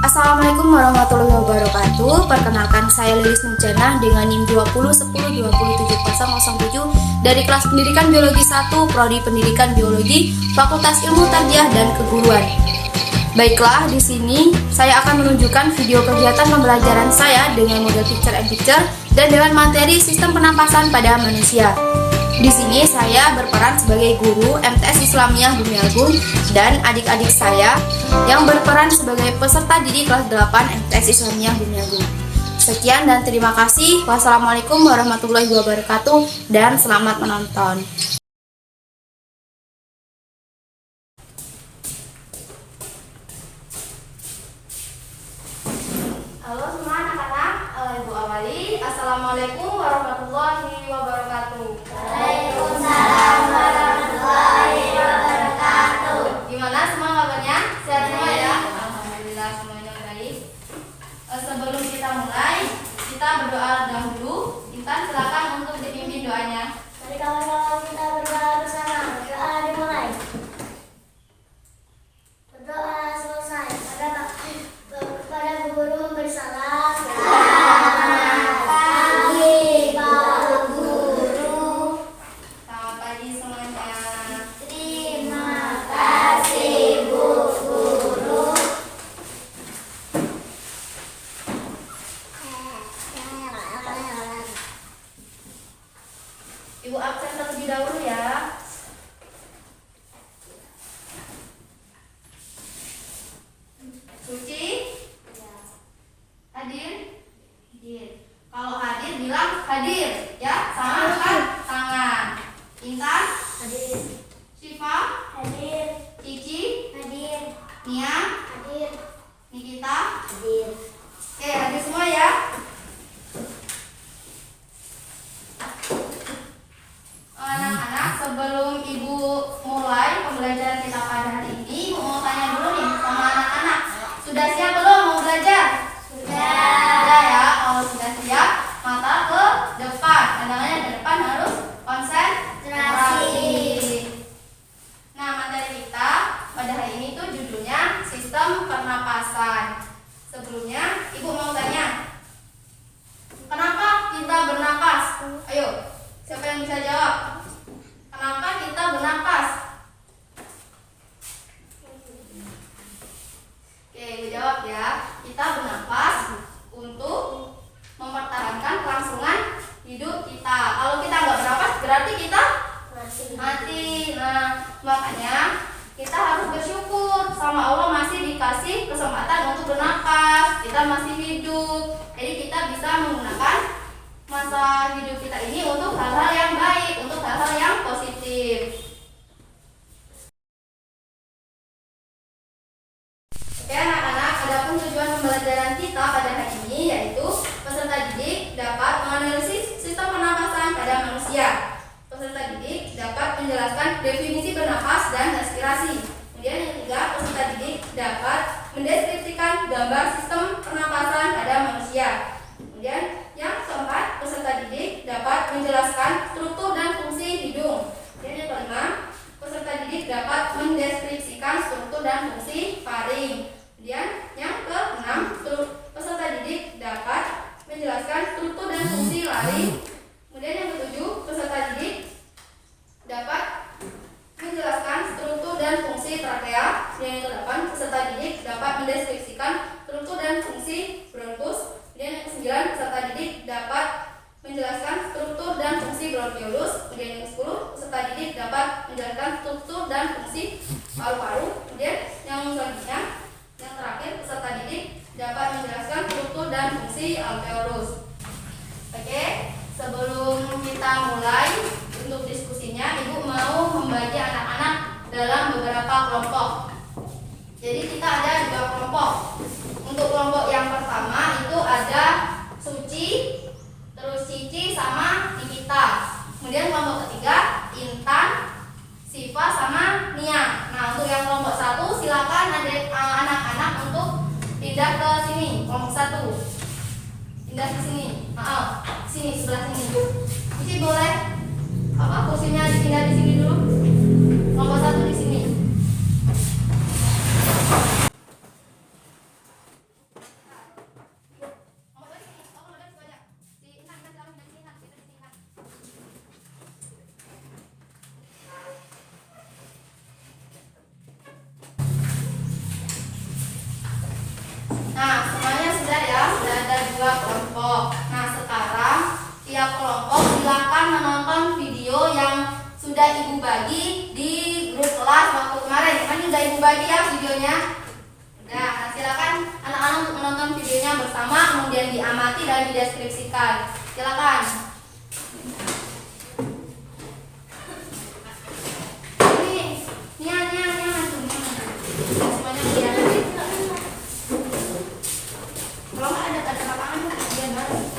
Assalamualaikum warahmatullahi wabarakatuh. Perkenalkan, saya Lilis Nurjanah dengan NIM 2010207007 dari kelas pendidikan biologi 1 Prodi Pendidikan Biologi Fakultas Ilmu Tarbiyah dan Keguruan. Baiklah, di sini saya akan menunjukkan video kegiatan pembelajaran saya dengan model picture and picture dan dengan materi sistem pernapasan pada manusia. Di sini saya berperan sebagai guru MTS Islamiyah Bumi Agung dan adik-adik saya yang berperan sebagai peserta didik kelas 8 MTS Islamiyah Bumi Agung. Sekian dan terima kasih. Wassalamualaikum warahmatullahi wabarakatuh dan selamat menonton. Halo semua anak-anak, Ibu awali. Assalamualaikum warahmatullahi wabarakatuh. Waalaikumsalam warahmatullahi wabarakatuh. Gimana semua kabarnya? Sehat semua ya? Alhamdulillah semuanya baik. Sebelum kita mulai, kita berdoa dahulu. Intan silakan untuk dipimpin doanya. Mari kawan-kawan kita berdoa bersama. Berdoa dimulai. Berdoa selesai. Kepada Bu Guru memberi salam. Selamat pagi Pak Guru. Selamat pagi semuanya. Terima kasih Bu Guru. Ibu absen terlebih dahulu ya. Suci? Hadir? Hadir. Kalau hadir bilang hadir ya, sama angkat tangan. Intan? Hadir. Syifa? Hadir. Cici? Hadir. Nia? Hadir. Nikita? Hadir. Oke, hadir semua ya. Anak-anak, sebelum Ibu mulai pembelajaran kita pada hari ini, Ibu mau tanya dulu nih sama anak-anak. Sudah siap belum mau belajar? Sudah ya. Kalau sudah siap, mata ke depan. Pandangannya ke depan, harus konsentrasi. Nah, materi kita pada hari ini tuh judulnya sistem pernapasan. Sebelumnya, Ibu mau tanya, kenapa kita bernapas? Ayo, siapa yang bisa jawab? Kenapa kita bernapas? Oke, Ibu jawab ya. Kita bernapas untuk mempertahankan kelangsungan hidup kita. Kalau kita nggak bernapas, berarti kita mati. Nah, makanya kita harus bersyukur sama Allah masih dikasih kesempatan untuk bernapas. Kita masih hidup. Jadi kita bisa menggunakan masa hidup kita ini untuk hal-hal yang baik, untuk hal-hal yang positif. Oke anak-anak, adapun tujuan pembelajaran kita pada hari ini yaitu peserta didik dapat menganalisis sistem pernapasan pada manusia. Peserta didik dapat menjelaskan definisi bernapas dan respirasi. Kemudian yang ketiga, peserta didik dapat mendeskripsikan gambar sistem pernapasan pada manusia. Kemudian yang keempat, peserta didik dapat menjelaskan struktur dan fungsi hidung. Dan yang kelima, peserta didik dapat mendeskripsikan struktur dan fungsi faring. Kemudian yang keenam, peserta didik dapat menjelaskan struktur dan fungsi laring. Kemudian yang ketujuh, peserta didik dapat menjelaskan struktur dan fungsi trakea. Dan yang kedelapan, peserta didik dapat mendeskripsikan struktur dan fungsi bronkus. Kemudian yang kesembilan, peserta didik dapat menjelaskan struktur dan fungsi bronkiolus. Kemudian yang ke-10, peserta didik dapat menjelaskan struktur dan fungsi paru-paru. Kemudian yang selanjutnya, yang terakhir, peserta didik dapat menjelaskan struktur dan fungsi alveolus. Oke, sebelum kita mulai untuk diskusinya, Ibu mau membagi anak-anak dalam beberapa kelompok. Jadi kita ada 2 kelompok. Untuk kelompok yang pertama itu ada Suci, terus Cici sama Nikita. Kemudian kelompok ketiga Intan, Syifa sama Nia. Nah, untuk yang kelompok 1 silakan anak-anak untuk pindah ke sini, kelompok 1. Pindah ke sini. Sini sebelah sini. Cici boleh kursinya dipindah di sini dulu. Kelompok 1 di sini. juga kelompok. Nah, sekarang tiap kelompok silakan menonton video yang sudah Ibu bagi di grup kelas waktu kemarin. Kan sudah Ibu bagi ya videonya. Nah, silakan anak-anak untuk menonton videonya bersama, kemudian diamati dan dideskripsikan. Silakan. Semuanya kelihatan. Kalau nggak ada tanda lapangan, biar bareng.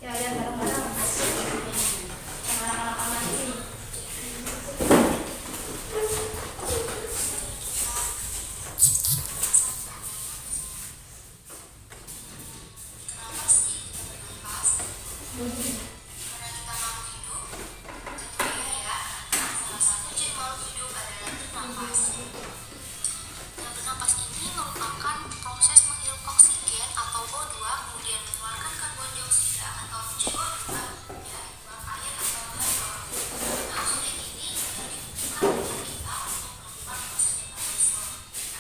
Ya, lihat bareng-bareng. Sama anak-anak aman ini. Bernapas ini merupakan proses menghirup oksigen atau O2 kemudian mengeluarkan karbon dioksida atau CO2 ya, buang air atau halo. Nah, sulit ini dibutuhkan dengan kita untuk melakukan proses metabolisme.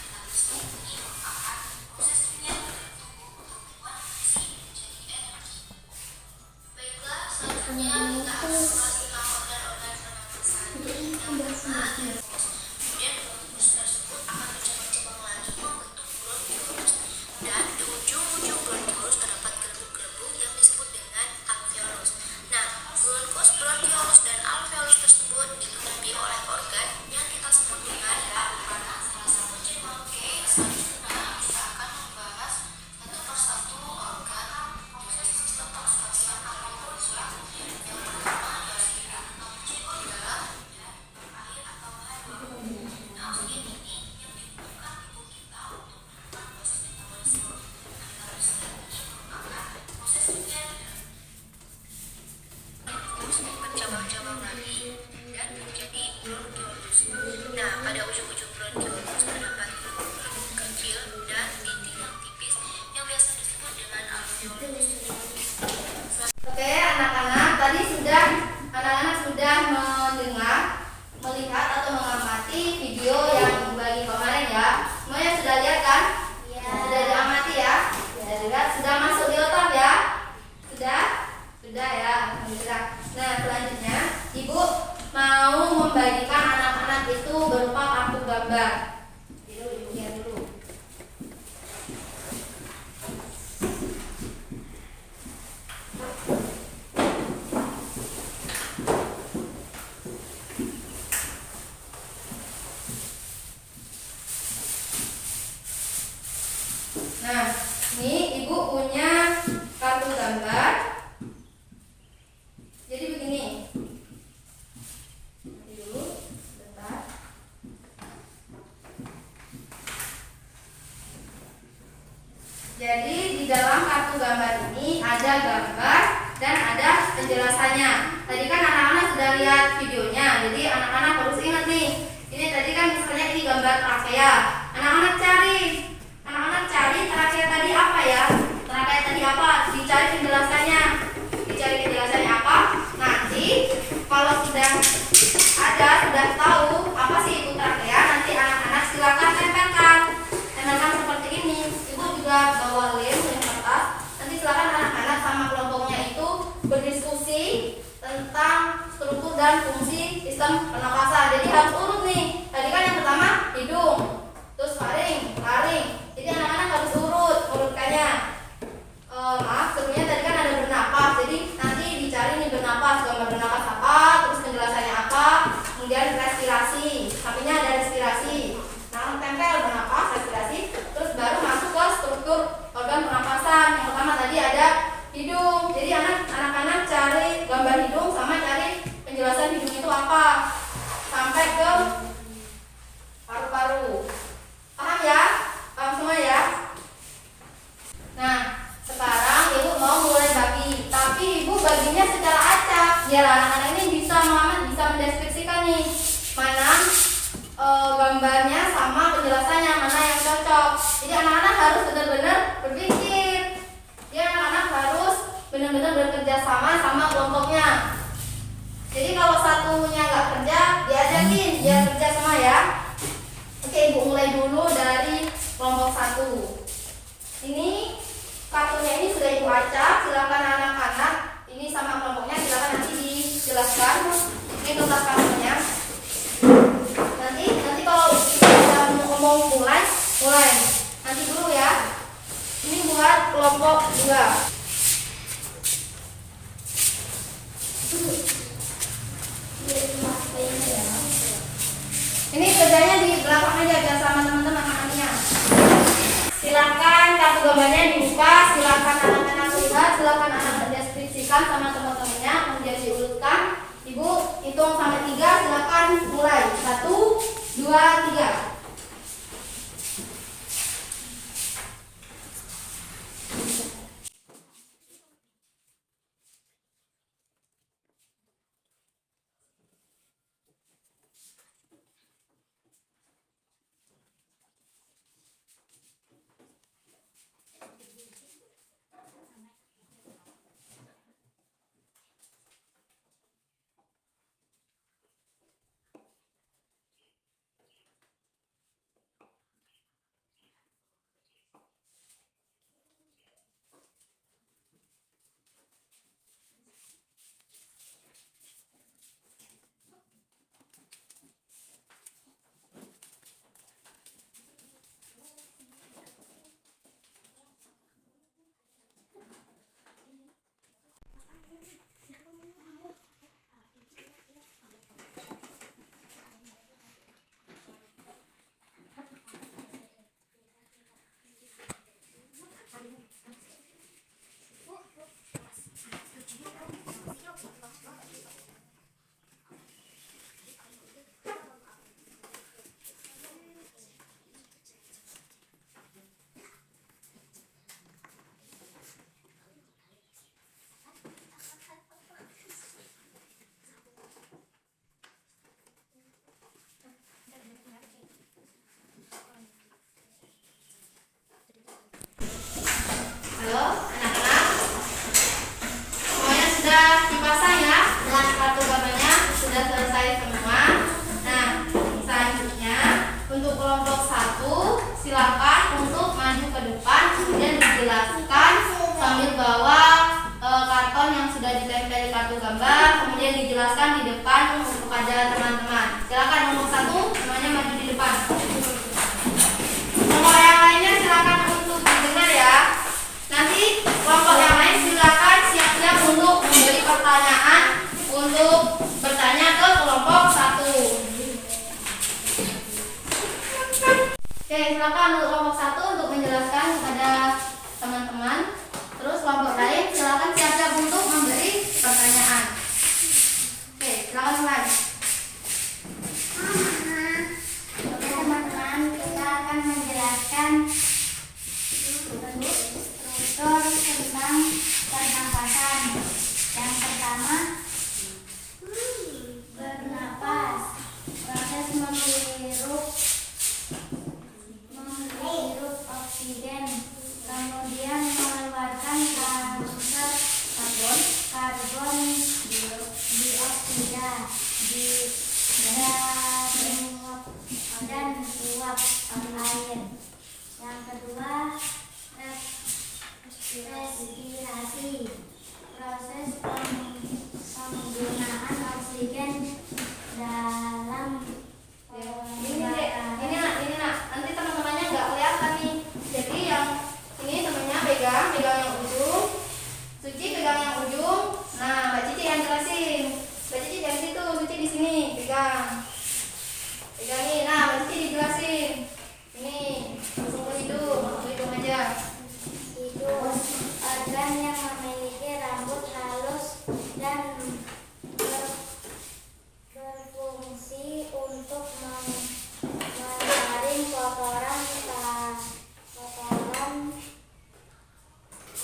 Metabolisme ini merupakan proses kimia dalam tubuh untuk membuat nutrisi menjadi energi. Baiklah, selanjutnya kita akan membahas tentang organ-organ pernapasan. Yang pertama, kemudian bronkus tersebut akan bercabang-cabang lagi membentuk bronkiolus, dan di ujung-ujung bronkiolus terdapat gelembung-gelembung yang disebut dengan alveolus. Nah, bronkiolus dan alveolus tersebut ditutupi oleh organ yang kita sebut dengan paru-paru. Salah satu ciri. Oke, selanjutnya kita akan membahas satu persatu organ proses sistem oksigen atau organ. Yang pertama adalah CO2 dan air atau halo. Nah, oksigen ini yang dibutuhkan tubuh kita untuk melakukan proses metabolisme. Metabolisme ini merupakan proses kimia terus bercabang-cabang lagi dan menjadi bronkiolus. Nah, pada ujung-ujung bronkiolus terdapat gelembung kecil dan dinding yang tipis yang biasa disebut dengan alveolus. Oke, anak-anak, tadi anak-anak sudah mendengar, melihat atau mengamati video yang bagi kemarin ya. Semuanya sudah lihat kan? Ya. Sudah diamati ya? Sudah lihat, sudah masuk di otak ya? Sudah? Sudah ya, alhamdulillah. Nah, selanjutnya Ibu mau membagikan anak-anak itu berupa kartu gambar. Ibu lihat dulu. Nah, ini Ibu punya kartu gambar. Jadi begini. Nanti dulu, sebentar. Jadi di dalam kartu gambar ini ada gambar dan ada penjelasannya. Tadi kan anak-anak sudah lihat videonya, jadi anak-anak harus ingat nih. Ini tadi kan misalnya ini gambar trachea. Anak-anak cari trachea tadi apa ya? Trachea tadi apa? Dicari penjelasannya. Dicari penjelasannya apa? Nanti kalau sudah tahu apa sih itu trachea, nanti anak-anak silakan tempelkan seperti ini. Ibu juga bawa lem dan kertas. Nanti silakan anak-anak sama kelompoknya itu berdiskusi tentang struktur dan fungsi sistem pernapasan. Jadi harus urut nih. Tadi kan yang pertama hidung, terus faring. Jadi anak-anak harus urutkannya. Maaf, sebelumnya tadi kan ada bernapas. Jadi nanti dicari nih bernapas, gambar bernapas apa, terus penjelasannya apa, kemudian respirasi. Sampingnya ada respirasi. Nah, tempel bernapas, respirasi, terus baru masuk ke struktur organ pernapasan. Yang pertama tadi ada hidung. Jadi anak-anak cari gambar hidung sama cari penjelasan hidung itu apa. Sampai ke paru-paru. Paham ya? Paham semua ya? Nah, sekarang Ibu mau mulai bagi. Tapi Ibu baginya secara acak, biar anak-anak ini bisa mendeskripsikan nih mana gambarnya sama penjelasannya, mana yang cocok. Jadi anak-anak harus benar-benar berpikir. Jadi anak-anak harus benar-benar bekerja sama kelompoknya. Jadi kalau satunya nggak kerja, diajakin dia kerja sama ya. Oke, Ibu mulai dulu dari kelompok 1. Ini kartunya ini sudah Ibu acak, silakan anak-anak ini sama kelompoknya silakan nanti dijelaskan. Ini kertas kartunya. Nanti kalau kita mau mulai. Nanti dulu ya. Ini buat kelompok 2. Ini kerjanya di belakang aja biar sama teman-teman anak-anaknya. Silakan kartu gambarnya dibuka, silakan anak-anak lihat, silakan anak-anak deskripsikan sama teman-temannya, kemudian diurutkan. Ibu hitung sampai 3, silakan mulai. 1, 2, 3. Halo anak-anak, semuanya sudah dipasang ya? Nah, kartu gambarnya sudah selesai semua. Nah, selanjutnya untuk kelompok 1 silakan untuk maju ke depan, kemudian dijelaskan sambil bawa karton yang sudah ditempel di kartu gambar, kemudian dijelaskan di depan kepada teman-teman. Silakan nomor 1 semuanya maju di depan. Nomor yang lainnya silakan untuk didengar ya. Nanti kelompok yang lain silakan siap-siap untuk memberi pertanyaan untuk bertanya ke kelompok 1. Oke, silakan untuk kelompok 1 untuk menjelaskan kepada teman-teman. Terus kelompok lain silakan siap-siap untuk memberi pertanyaan. Oke, silakan mulai. Teman-teman, kita akan menjelaskan struktur tentang pernapasan. Yang pertama, bernapas. Proses menghirup oksigen, kemudian mengeluarkan karbon dioksida dan uap air. Yang kedua, respirasi. Proses penggunaan oksigen dalam Ini nak, nanti teman-temannya nggak kelihatan nih. Jadi yang ini temennya pegang yang ujung, Suci pegang yang ujung. Nah, Mbak Cici yang jelasin. Mbak Cici dari situ, Suci di sini pegang nih. Nah, Mbak Cici dijelasin. Ini langsung ke hidung aja. hidung, organ yang memiliki rambut halus dan berfungsi untuk menyaring kotoran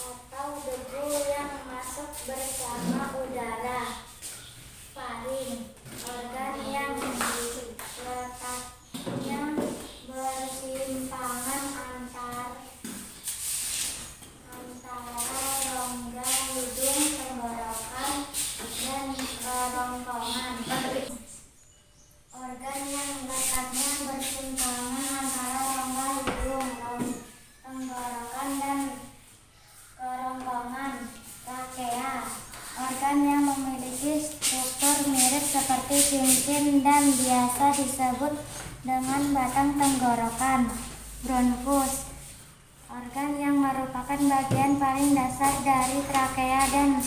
atau debu yang masuk bersama udara. Faring, organ yang letaknya bersimpangan antara rongga hidung, tenggorokan, dan kerongkongan. organ yang memiliki struktur mirip seperti cincin dan biasa disebut dengan batang tenggorokan. Bronkus, organ yang merupakan bagian paling dasar dari trakea dan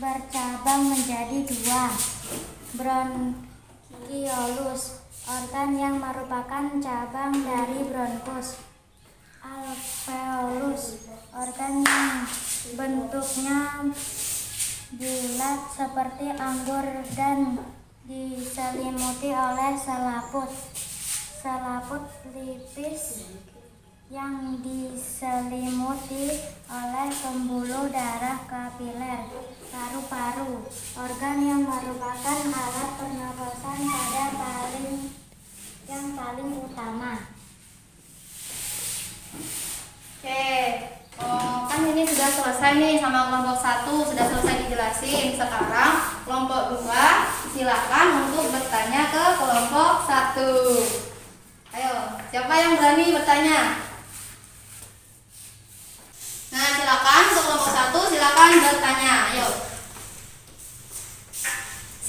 bercabang menjadi dua. Bronkiolus, organ yang merupakan cabang dari bronkus. Alveolus, organ yang bentuknya bulat seperti anggur dan diselimuti oleh selaput. Selaput lipis yang diselimuti oleh pembuluh darah kapiler. Paru-paru, organ yang merupakan alat pernapasan yang paling utama. Oke, kan ini sudah selesai nih sama kelompok 1, sudah selesai dijelasin. Sekarang kelompok 2, silakan untuk bertanya ke kelompok 1. Ayo, siapa yang berani bertanya? Nah, silakan untuk kelompok 1, silakan bertanya. Ayo.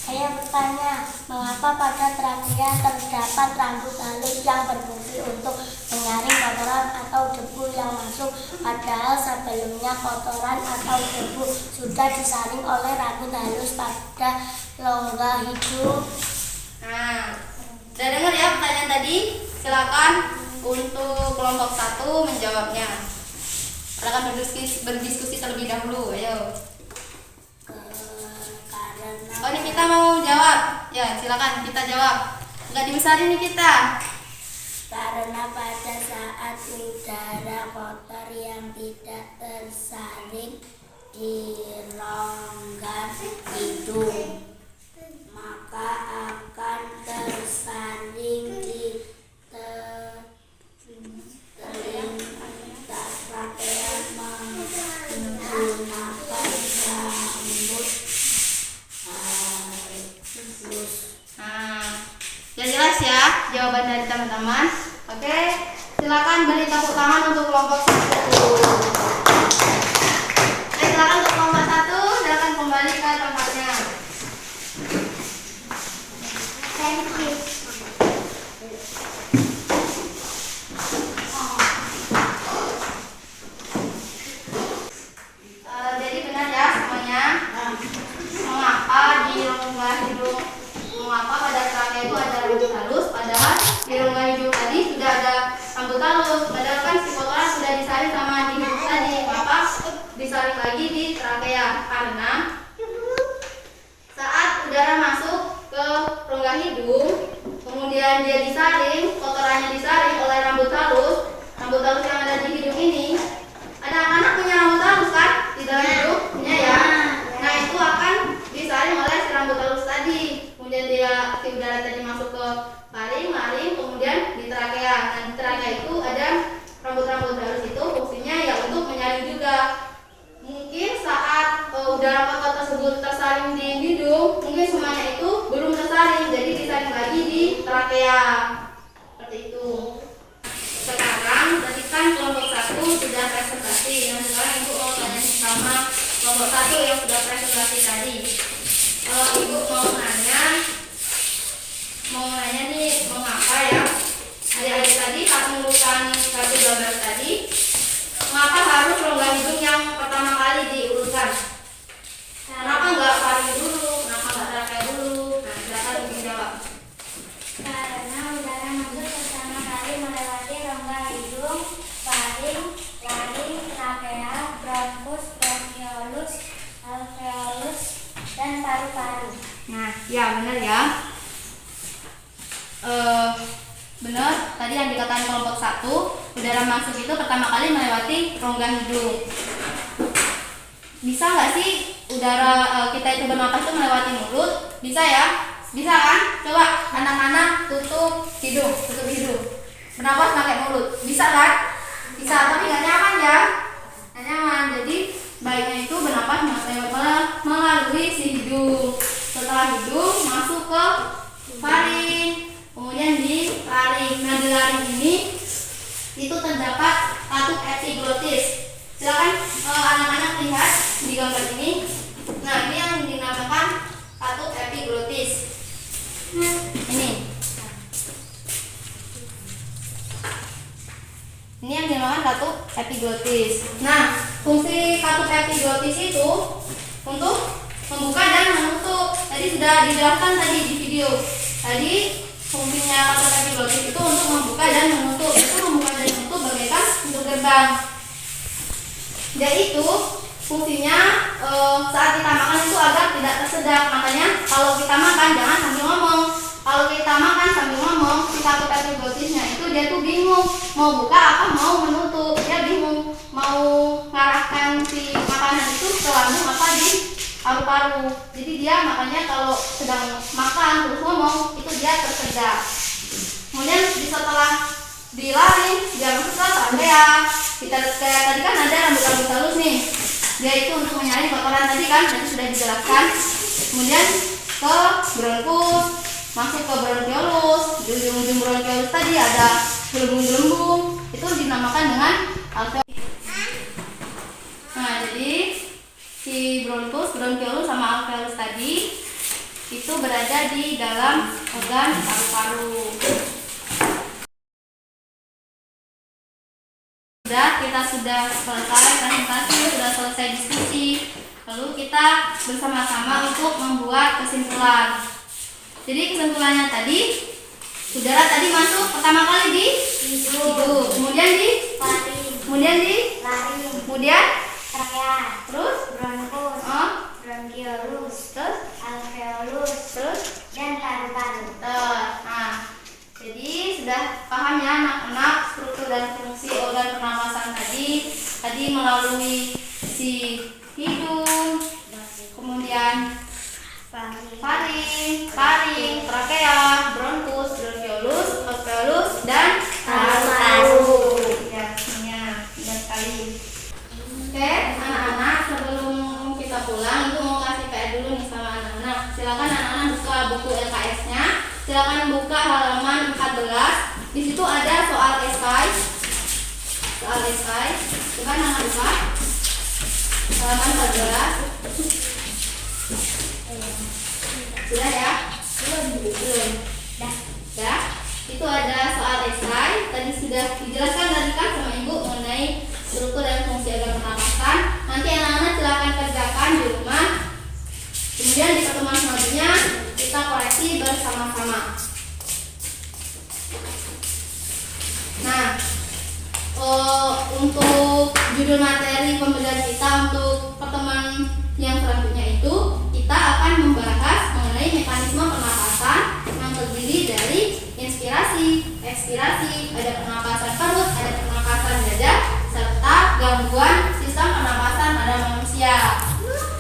Saya bertanya, mengapa pada trakea terdapat rambut halus yang berfungsi untuk menyaring kotoran atau debu yang masuk, padahal sebelumnya kotoran atau debu sudah disaring oleh rambut halus pada rongga hidung? Nah, udah dengar ya pertanyaan tadi? Silakan untuk kelompok 1 menjawabnya. Silakan berdiskusi terlebih dahulu. Ayo. Oh, ini kita mau jawab. Ya, silakan kita jawab. Enggak dibesarin nih kita. Karena pada saat udara kotor yang tidak tersaring di rongga hidung, maka akan tersaring di trakea menggunakan rambut halus. Nah, ya jelas ya jawaban dari teman-teman. Oke, silakan beri tepuk tangan untuk kelompok 1. Silakan untuk kelompok 1, silakan kembali ke tempatnya. Thank you. Jadi benar ya semuanya. Mengapa di rongga hidung, mengapa pada trakea itu ada rambut halus, padahal di rongga hidung tadi sudah ada rambut halus, padahal kan si kotoran sudah disaring sama di hidung tadi, maka disaring lagi di trakea. Karena saat udara masuk ke rongga hidung, kemudian dia disaring, kotorannya disaring oleh rambut halus yang ada di hidung ini. Ada anak-anak punya rambut halus kan di dalam hidung, punya ya. Nah, itu akan disaring oleh si rambut halus tadi. Kemudian si udara tadi masuk ke laring, kemudian di trakea. Nah, di trakea itu ada rambut-rambut halus itu fungsinya ya untuk menyaring juga. Mungkin saat udara kotor tersebut tersaring di hidung, mungkin semuanya itu belum tersaring, jadi disaring lagi di trakea. Seperti itu. Sekarang tadi kan kelompok 1 sudah presentasi. Nah, sekarang Ibu mau tanya sama kelompok 1 yang sudah presentasi tadi. Kalau Ibu mau nanya nih, mengapa ya adik-adik tadi saat mengurusan kartu gambar tadi, mengapa harus rongga hidung yang pertama kali diurutkan? Kenapa nggak faring dulu? Kenapa nggak trakea dulu? Nah, silakan Ibu jawab. Karena udara masuk pertama kali melewati rongga hidung, faring, laring, trakea, bronkus, bronkiolus, alveolus, dan paru-paru. Nah, ya benar ya. Benar, tadi yang dikatakan kelompok 1, udara masuk itu pertama kali melewati rongga hidung. Bisa nggak sih udara kita itu bernapas itu melewati mulut? Bisa ya? Bisa kan? Coba anak-anak tutup hidung. Bernapas pakai mulut. Bisa kan? Bisa, tapi nggak nyaman ya? Nggak nyaman. Jadi baiknya itu bernapas melalui si hidung. Setelah hidung masuk ke faring, kemudian di laring. Nah, di laring ini itu terdapat katup epiglotis. Silakan anak-anak lihat di gambar ini. Nah, ini yang katup epiglotis. Ini yang dinamakan katup epiglotis. Nah, fungsi katup epiglotis itu untuk membuka dan menutup. Tadi sudah dijelaskan tadi di video. Tadi fungsinya katup epiglotis itu untuk membuka dan menutup. Itu membuka dan menutup bagaikan pintu gerbang. Dia itu fungsinya saat kita makan itu agar tidak tersedak. Makanya kalau kita makan jangan sambil ngomong. Kalau kita makan sambil ngomong, si katup epiglotisnya itu dia tuh bingung mau buka apa mau menutup. Dia bingung mau ngarahkan si makanan itu ke lambung apa di paru-paru. Jadi dia makanya kalau sedang makan terus ngomong itu dia tersedak. Kemudian setelah dilaring dia masuk ke trachea. Kita kayak tadi kan ada rambut-rambut halus nih. Dia itu untuk menyaring kotoran tadi kan sudah dijelaskan. Kemudian ke bronkus, masuk ke bronkiolus. Di ujung-ujung bronkiolus tadi ada gelembung-gelembung. Itu dinamakan dengan alveolus. Nah, jadi si bronkus, bronkiolus sama alveolus tadi itu berada di dalam organ paru-paru. Kita sudah selesai presentasi, sudah selesai diskusi. Lalu kita bersama-sama untuk membuat kesimpulan. Jadi kesimpulannya tadi, udara tadi masuk pertama kali di hidung, kemudian di laring, kemudian trachea, terus bronkus, bronkiolus, terus alveolus, dan paru-paru. Nah, jadi sudah paham ya anak-anak struktur dan fungsi organ pernapasan tadi melalui si hidung, kemudian faring, trachea, bronkus, bronkiolus, alveolus, dan paru-paru. Ya, benar sekali. Oke, anak-anak, sebelum kita pulang itu mau kasih PR dulu nih sama anak-anak. Silakan anak-anak buka buku LKS-nya. Silakan buka halaman 14. Di situ ada soal esai. Coba anak buka halaman 14. Sudah ya? Belum. Dah. Itu ada soal esai. Tadi sudah dijelaskan tadi kan sama Ibu mengenai struktur dan fungsi organ pernapasan. Nanti anak-anak silakan kerjakan di rumah. Kemudian di pertemuan selanjutnya kita koreksi bersama-sama. Nah, untuk judul materi pembelajaran kita untuk pertemuan yang selanjutnya itu kita akan membahas mengenai mekanisme pernapasan yang terdiri dari inspirasi, ekspirasi, ada pernapasan perut, ada pernapasan dada, serta gangguan sistem pernapasan pada manusia.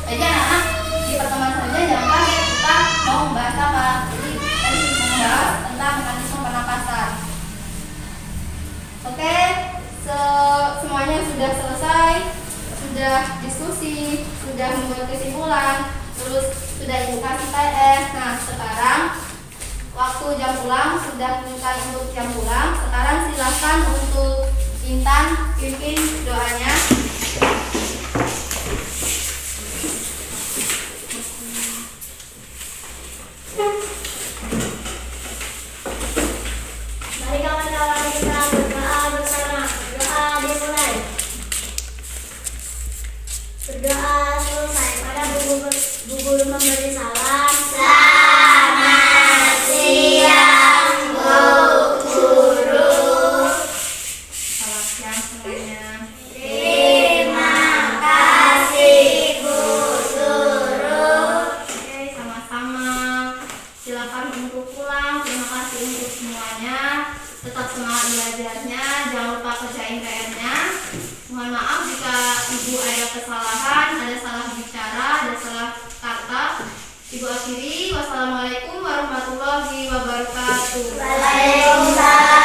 Jadi anak-anak di pertemuan selanjutnya jangan kaget kita mau membahas apa. Jadi tadi membahas tentang mekanisme pernapasan. Oke, semuanya sudah selesai, sudah diskusi, sudah membuat kesimpulan, terus sudah edukasi PS. Nah, sekarang waktu jam pulang sudah bukan untuk jam pulang. Sekarang silakan untuk Intan pimpin doanya. Mari kawan-kawan kita berdoa bersama. Doa dimulai. Berdoa selesai. Pada bu guru memberi salam. Selamat siang Bu Guru. Selamat siang semuanya. Terima kasih Bu Guru. Oke, sama-sama. Silakan untuk pulang. Terima kasih untuk semuanya. Tetap semangat belajarnya. Jangan lupa kerjain PR-nya. Mohon maaf jika Ibu ada kesalahan, ada salah bicara, ada salah kata. Ibu akhiri. Wassalamualaikum warahmatullahi wabarakatuh. Waalaikumsalam.